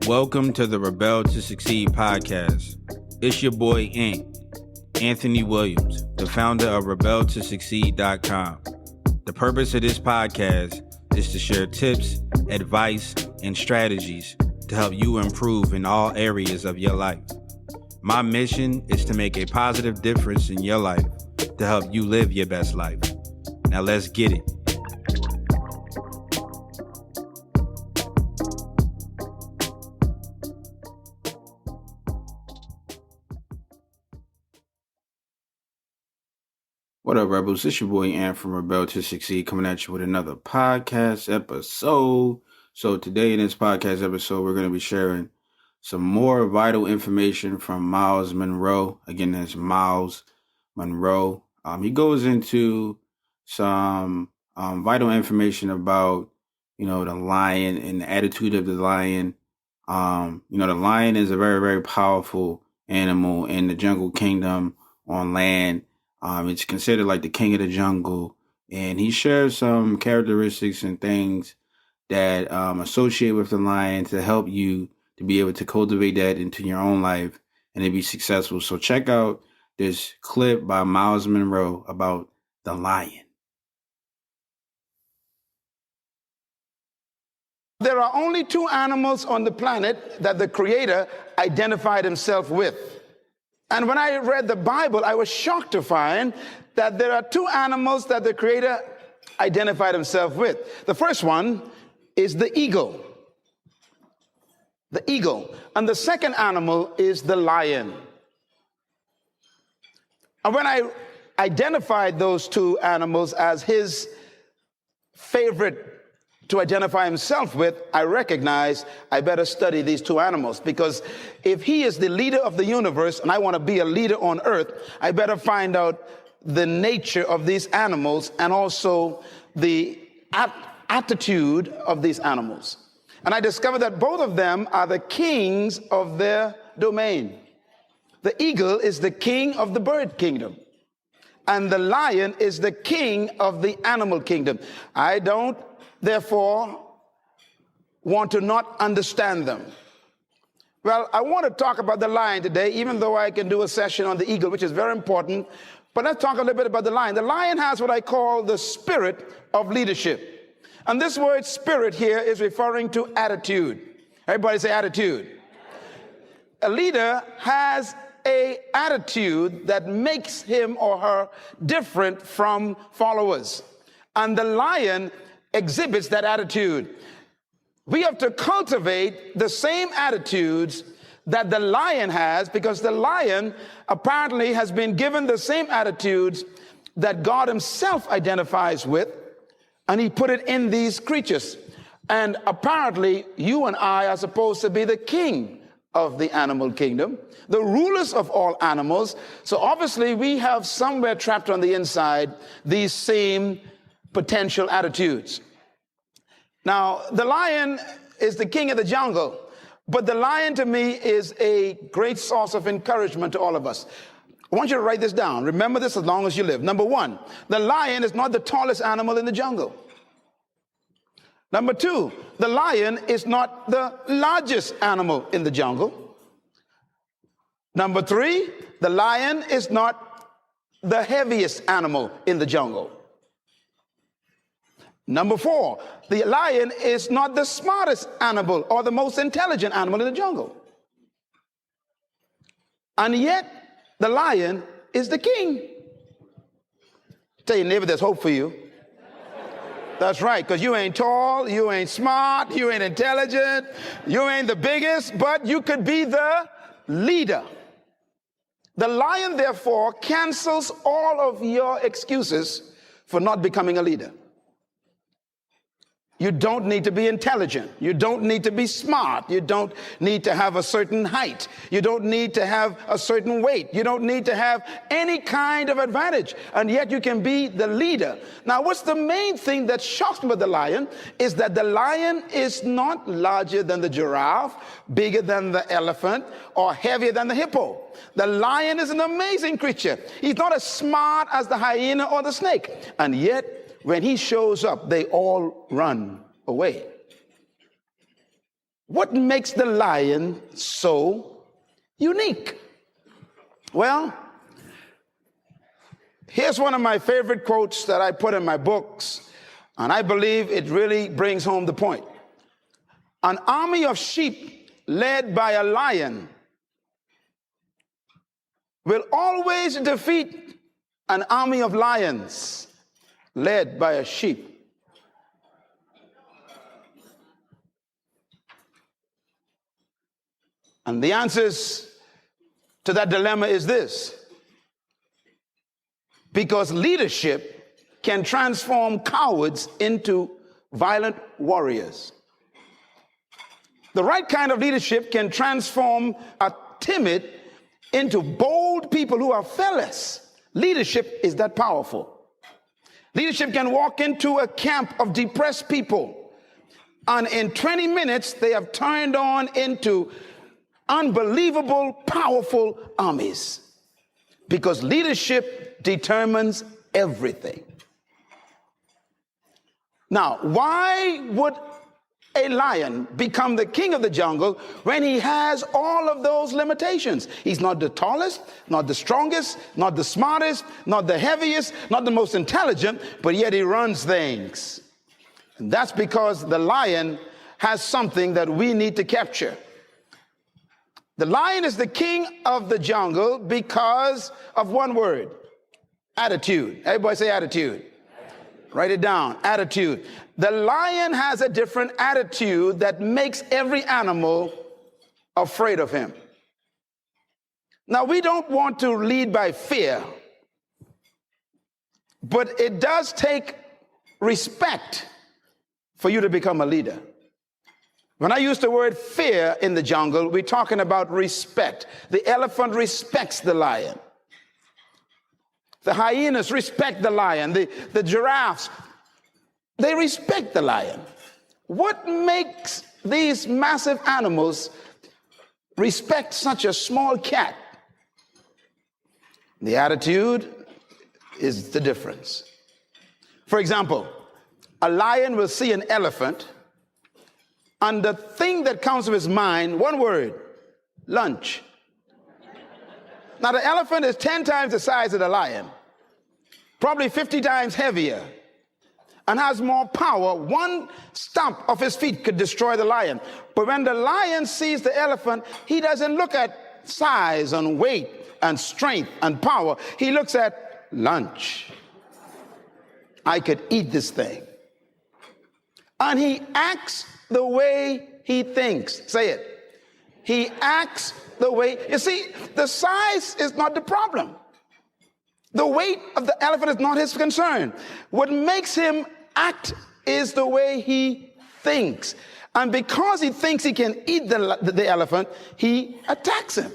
Welcome to the Rebel to Succeed podcast. It's your boy Anthony Williams, the founder of rebeltosucceed.com. The purpose of this podcast is to share tips, advice, and strategies to help you improve in all areas of your life. My mission is to make a positive difference in your life to help you live your best life. Now let's get it. What up, Rebels? It's your boy Ant from Rebel to Succeed coming at you with another podcast episode. So today in this podcast episode, we're going to be sharing some more vital information from Myles Munroe. Again, that's Myles Munroe. He goes into some vital information about, the lion and the attitude of the lion. The lion is a very, very powerful animal in the jungle kingdom on land. It's considered like the king of the jungle, and he shares some characteristics and things that associate with the lion to help you to be able to cultivate that into your own life and to be successful. So check out this clip by Myles Munroe about the lion. There are only two animals on the planet that the Creator identified himself with. And when I read the Bible, I was shocked to find that there are two animals that the Creator identified himself with. The first one is the eagle. The eagle. And the second animal is the lion. And when I identified those two animals as his favorite to identify himself with, I recognize I better study these two animals, because if he is the leader of the universe and I want to be a leader on earth, I better find out the nature of these animals and also the attitude of these animals. And I discovered that both of them are the kings of their domain. The eagle is the king of the bird kingdom, and the lion is the king of the animal kingdom. I don't therefore want to not understand them. Well, I want to talk about the lion today, even though I can do a session on the eagle, which is very important. But let's talk a little bit about the lion. The lion has what I call the spirit of leadership. And this word spirit here is referring to attitude. Everybody say attitude. A leader has an attitude that makes him or her different from followers. And the lion exhibits that attitude. We have to cultivate the same attitudes that the lion has, because the lion apparently has been given the same attitudes that God himself identifies with, and he put it in these creatures. And apparently you and I are supposed to be the king of the animal kingdom, the rulers of all animals. So obviously we have somewhere trapped on the inside these same potential attitudes. Now, the lion is the king of the jungle, but the lion to me is a great source of encouragement to all of us. I want you to write this down. Remember this as long as you live. Number one, the lion is not the tallest animal in the jungle. Number two, the lion is not the largest animal in the jungle. Number three, the lion is not the heaviest animal in the jungle. Number four, the lion is not the smartest animal or the most intelligent animal in the jungle. And yet, the lion is the king. Tell your neighbor there's hope for you. That's right, because you ain't tall, you ain't smart, you ain't intelligent, you ain't the biggest, but you could be the leader. The lion, therefore, cancels all of your excuses for not becoming a leader. You don't need to be intelligent. You don't need to be smart. You don't need to have a certain height. You don't need to have a certain weight. You don't need to have any kind of advantage. And yet you can be the leader. Now, what's the main thing that shocks me about the lion is that the lion is not larger than the giraffe, bigger than the elephant, or heavier than the hippo. The lion is an amazing creature. He's not as smart as the hyena or the snake. And yet, when he shows up, they all run away. What makes the lion so unique? Well, here's one of my favorite quotes that I put in my books, and I believe it really brings home the point. An army of sheep led by a lion will always defeat an army of lions led by a sheep. And the answers to that dilemma is this: because leadership can transform cowards into violent warriors. The right kind of leadership can transform a timid into bold people who are fearless. Leadership is that powerful. Leadership can walk into a camp of depressed people, and in 20 minutes, they have turned on into unbelievable, powerful armies. Because leadership determines everything. Now, why would a lion become the king of the jungle when he has all of those limitations? He's not the tallest, not the strongest, not the smartest, not the heaviest, not the most intelligent, but yet he runs things. And that's because the lion has something that we need to capture. The lion is the king of the jungle because of one word: attitude. Everybody say attitude. Write it down. Attitude. The lion has a different attitude that makes every animal afraid of him. Now, we don't want to lead by fear, but it does take respect for you to become a leader. When I use the word fear in the jungle, we're talking about respect. The elephant respects the lion. The hyenas respect the lion. The giraffes, they respect the lion. What makes these massive animals respect such a small cat? The attitude is the difference. For example, a lion will see an elephant, and the thing that comes to his mind, one word: lunch. Now, the elephant is 10 times the size of the lion, probably 50 times heavier, and has more power. One stomp of his feet could destroy the lion. But when the lion sees the elephant, he doesn't look at size and weight and strength and power. He looks at lunch. I could eat this thing. And he acts the way he thinks. Say it. He acts the way. You see, the size is not the problem. The weight of the elephant is not his concern. What makes him act is the way he thinks. And because he thinks he can eat the elephant, he attacks him.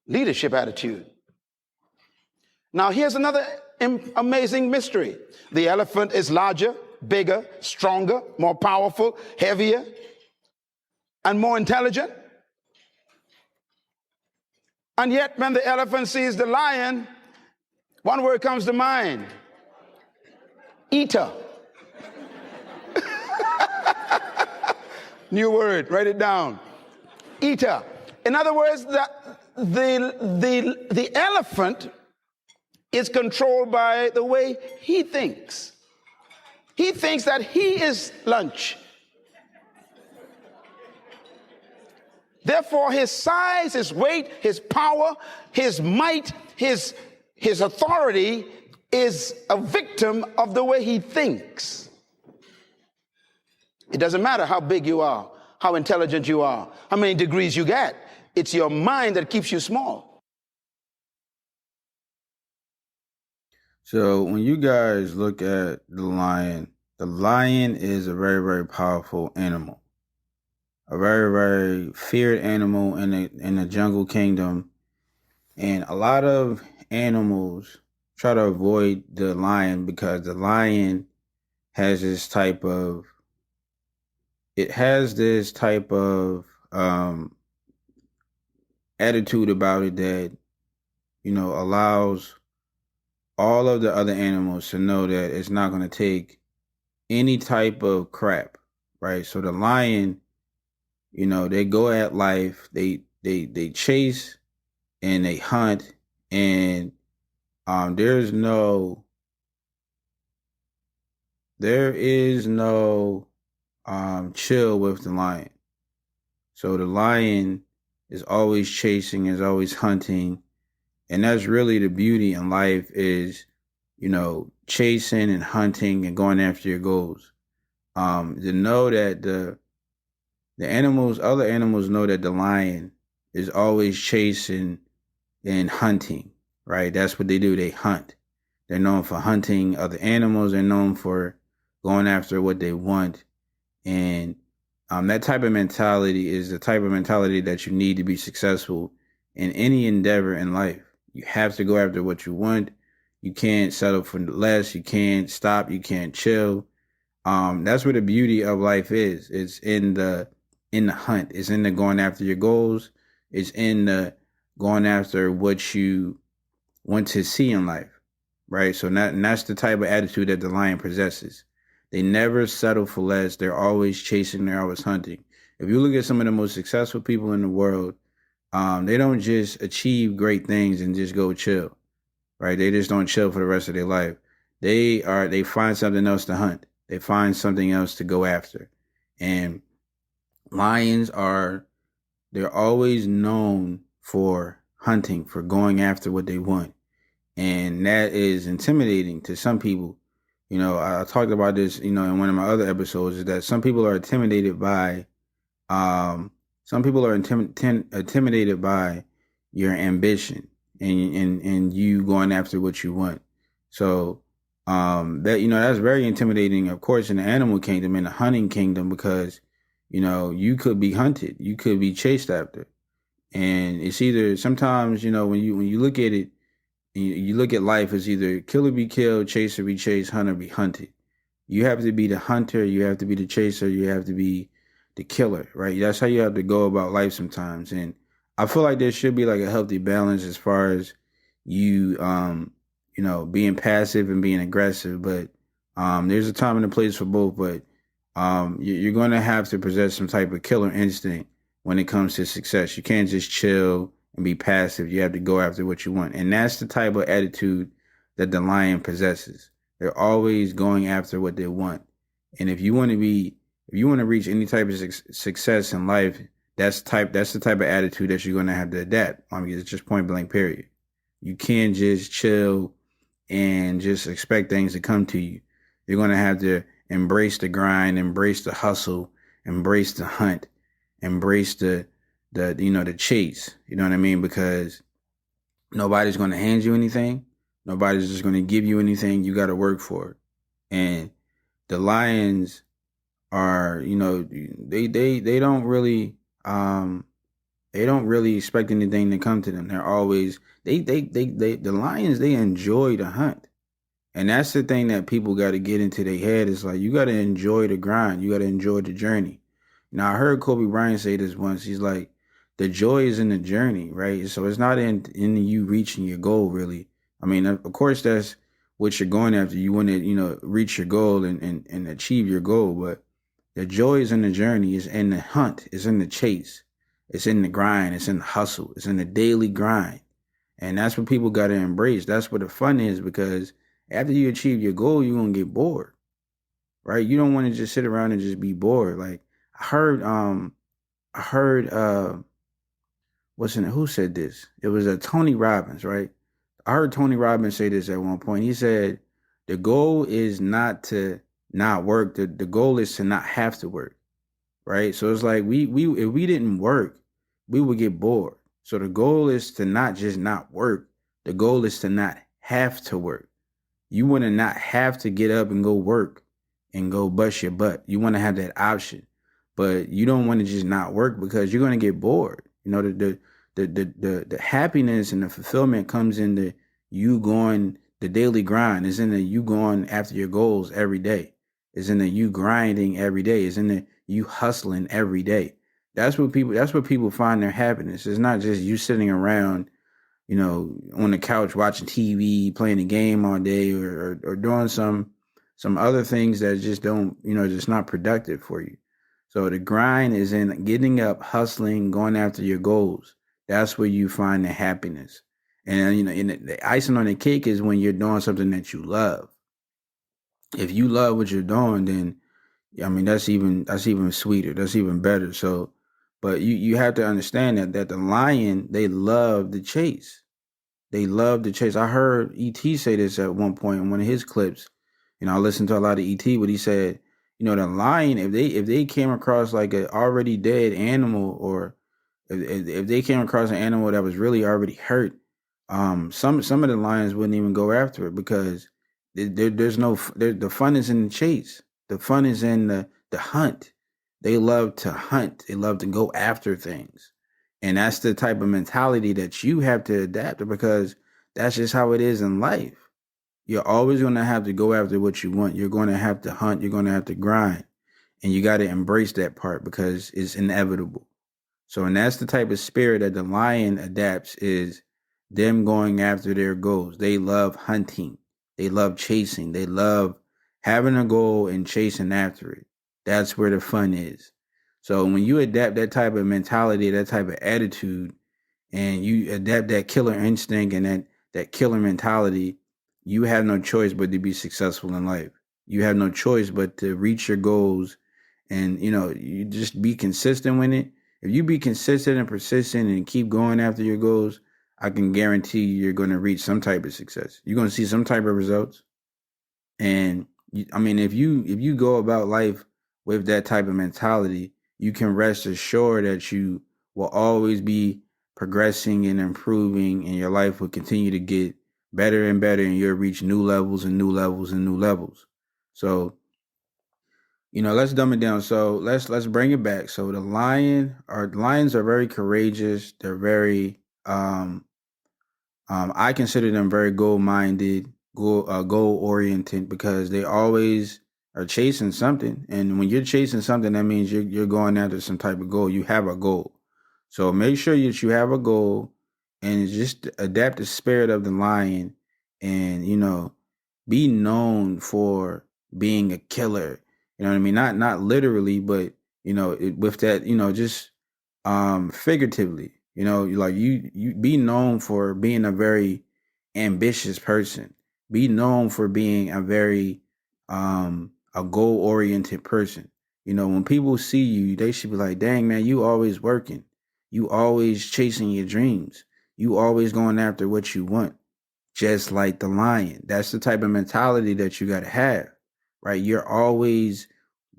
Leadership attitude. Now, here's another amazing mystery. The elephant is larger, bigger, stronger, more powerful, heavier, and more intelligent. And yet, when the elephant sees the lion, one word comes to mind: eater. New word, write it down. Eater. In other words, the elephant is controlled by the way he thinks. He thinks that he is lunch. Therefore, his size, his weight, his power, his might, his authority is a victim of the way he thinks. It doesn't matter how big you are, how intelligent you are, how many degrees you get. It's your mind that keeps you small. So when you guys look at the lion is a very, very powerful animal. A very, very feared animal in the jungle kingdom. And a lot of animals try to avoid the lion because the lion has this type of attitude about it that, allows all of the other animals to know that it's not going to take any type of crap right? So the lion, they go at life, they chase and they hunt, and there is no chill with the lion. So the lion is always chasing, is always hunting, and that's really the beauty in life is, chasing and hunting and going after your goals. To know that other animals know that the lion is always chasing and hunting, right? That's what they do. They hunt. They're known for hunting other animals. They're known for going after what they want. And that type of mentality is the type of mentality that you need to be successful in any endeavor in life. You have to go after what you want. You can't settle for less. You can't stop. You can't chill. That's where the beauty of life is. It's in the hunt. It's in the going after your goals. It's in the going after what you want to see in life, right? So and that's the type of attitude that the lion possesses. They never settle for less. They're always chasing. They're always hunting. If you look at some of the most successful people in the world, they don't just achieve great things and just go chill, right? They just don't chill for the rest of their life. They find something else to hunt. They find something else to go after. And lions they're always known for hunting, for going after what they want. And that is intimidating to some people. I talked about this, in one of my other episodes, is that some people are intimidated by, intimidated by your ambition and you going after what you want. So, that's very intimidating, of course, in the animal kingdom, in the hunting kingdom, because, you could be hunted, you could be chased after. And it's either sometimes, when you look at it, you look at life as either kill or be killed, chase or be chased, hunt or be hunted. You have to be the hunter, you have to be the chaser, you have to be the killer, right? That's how you have to go about life sometimes. And I feel like there should be like a healthy balance as far as you, being passive and being aggressive. But there's a time and a place for both. But you're going to have to possess some type of killer instinct when it comes to success. You can't just chill and be passive. You have to go after what you want. And that's the type of attitude that the lion possesses. They're always going after what they want. And if you want to reach any type of success in life, that's the type of attitude that you're going to have to adapt. I mean, it's just point blank, period. You can't just chill and just expect things to come to you. You're going to have to embrace the grind, embrace the hustle, embrace the hunt, embrace the chase. You know what I mean? Because nobody's going to hand you anything. Nobody's just going to give you anything. You got to work for it. And the lions are, they don't really expect anything to come to them. They're always the lions, they enjoy the hunt. And that's the thing that people got to get into their head. Is like, you got to enjoy the grind. You got to enjoy the journey. Now, I heard Kobe Bryant say this once. He's like, the joy is in the journey, right? So it's not in you reaching your goal, really. I mean, of course, that's what you're going after. You want to, reach your goal and achieve your goal. But the joy is in the journey. It's in the hunt. It's in the chase. It's in the grind. It's in the hustle. It's in the daily grind. And that's what people got to embrace. That's what the fun is, because after you achieve your goal, you're going to get bored, right? You don't want to just sit around and just be bored. Like, I heard, who said this? It was Tony Robbins, right? I heard Tony Robbins say this at one point. He said, the goal is not to not work. The goal is to not have to work, right? So it's like, we if we didn't work, we would get bored. So the goal is to not just not work. The goal is to not have to work. You want to not have to get up and go work and go bust your butt. You want to have that option, but you don't want to just not work, because you're going to get bored. The happiness and the fulfillment comes in you going the daily grind. Is in the you going after your goals every day. Is in the you grinding every day. Is in the you hustling every day. That's where people find their happiness. It's not just you sitting around, on the couch watching TV, playing a game all day, or doing some other things that just don't, just not productive for you. So the grind is in getting up, hustling, going after your goals. That's where you find the happiness. And and the icing on the cake is when you're doing something that you love. If you love what you're doing, then that's even sweeter. That's even better. So, but you have to understand that the lion, they love the chase. They love the chase. I heard ET say this at one point in one of his clips. I listened to a lot of ET, but he said, the lion, if they came across like an already dead animal, or if they came across an animal that was really already hurt, some of the lions wouldn't even go after it, because there's no the fun is in the chase. The fun is in the hunt. They love to hunt. They love to go after things. And that's the type of mentality that you have to adapt to, because that's just how it is in life. You're always going to have to go after what you want. You're going to have to hunt. You're going to have to grind. And you got to embrace that part, because it's inevitable. So, and that's the type of spirit that the lion adapts, is them going after their goals. They love hunting. They love chasing. They love having a goal and chasing after it. That's where the fun is. So when you adapt that type of mentality, that type of attitude, and you adapt that killer instinct and that killer mentality, you have no choice but to be successful in life. You have no choice but to reach your goals, and you just be consistent with it. If you be consistent and persistent and keep going after your goals, I can guarantee you're going to reach some type of success. You're going to see some type of results. And if you go about life with that type of mentality, you can rest assured that you will always be progressing and improving, and your life will continue to get better and better, and you'll reach new levels and new levels and new levels. So, let's dumb it down. So let's bring it back. So lions are very courageous. They're very I consider them very goal-minded, goal-oriented, because they always are chasing something. And when you're chasing something, that means you're going after some type of goal. You have a goal. So make sure that you have a goal, and just adapt the spirit of the lion, and be known for being a killer. You know what I mean? Not literally, but with that, just figuratively. Like you be known for being a very ambitious person. Be known for being a goal oriented person. When people see you, they should be like, dang man, you always working. You always chasing your dreams. You always going after what you want. Just like the lion. That's the type of mentality that you gotta have. Right? You're always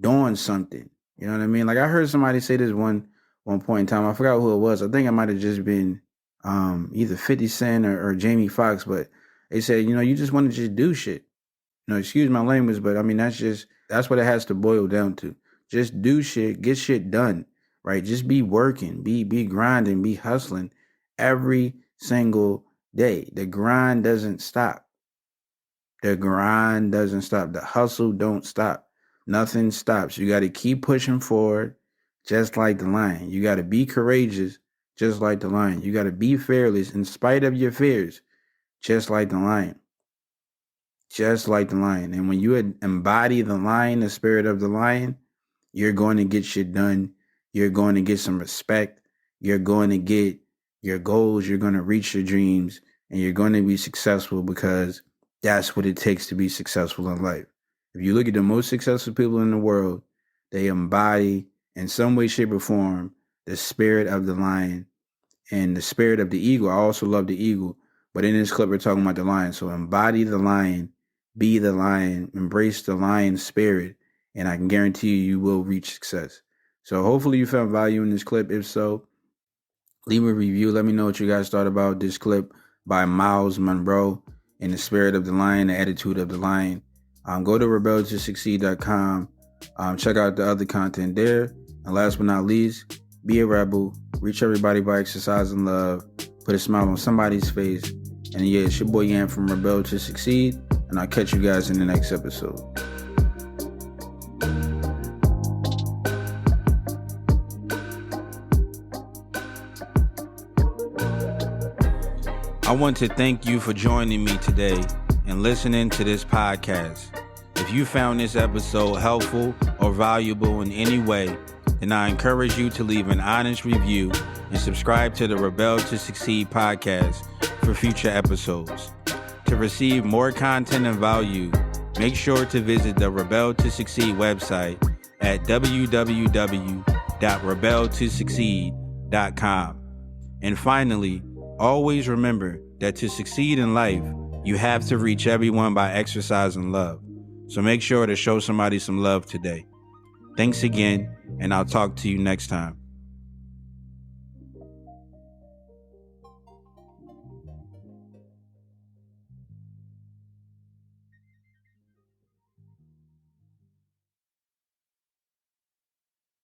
doing something. You know what I mean? Like I heard somebody say this one point in time. I forgot who it was. I think it might have just been either 50 Cent or Jamie Foxx, but they said, you just want to just do shit. Excuse my language, but that's what it has to boil down to. Just do shit, get shit done, right? Just be working, be grinding, be hustling every single day. The grind doesn't stop. The grind doesn't stop. The hustle don't stop. Nothing stops. You got to keep pushing forward, just like the lion. You got to be courageous, just like the lion. You got to be fearless in spite of your fears, just like the lion. Just like the lion. And when you embody the lion, the spirit of the lion, you're going to get shit done. You're going to get some respect. You're going to get your goals. You're going to reach your dreams, and you're going to be successful, because that's what it takes to be successful in life. If you look at the most successful people in the world, they embody in some way, shape, or form the spirit of the lion and the spirit of the eagle. I also love the eagle, but in this clip, we're talking about the lion. So embody the lion, be the lion, embrace the lion spirit, and I can guarantee you will reach success. So hopefully you found value in this clip. If so, leave a review. Let me know what you guys thought about this clip by Myles Munroe, in the spirit of the lion, the attitude of the lion. Go to rebeltosucceed.com. Check out the other content there. And last but not least, be a rebel. Reach everybody by exercising love. Put a smile on somebody's face. And yeah, it's your boy Yan from Rebel to Succeed. And I'll catch you guys in the next episode. I want to thank you for joining me today and listening to this podcast. If you found this episode helpful or valuable in any way, then I encourage you to leave an honest review and subscribe to the Rebel to Succeed podcast for future episodes. To receive more content and value, make sure to visit the Rebel to Succeed website at www.rebeltosucceed.com. And finally, always remember that to succeed in life, you have to reach everyone by exercising love. So make sure to show somebody some love today. Thanks again, and I'll talk to you next time.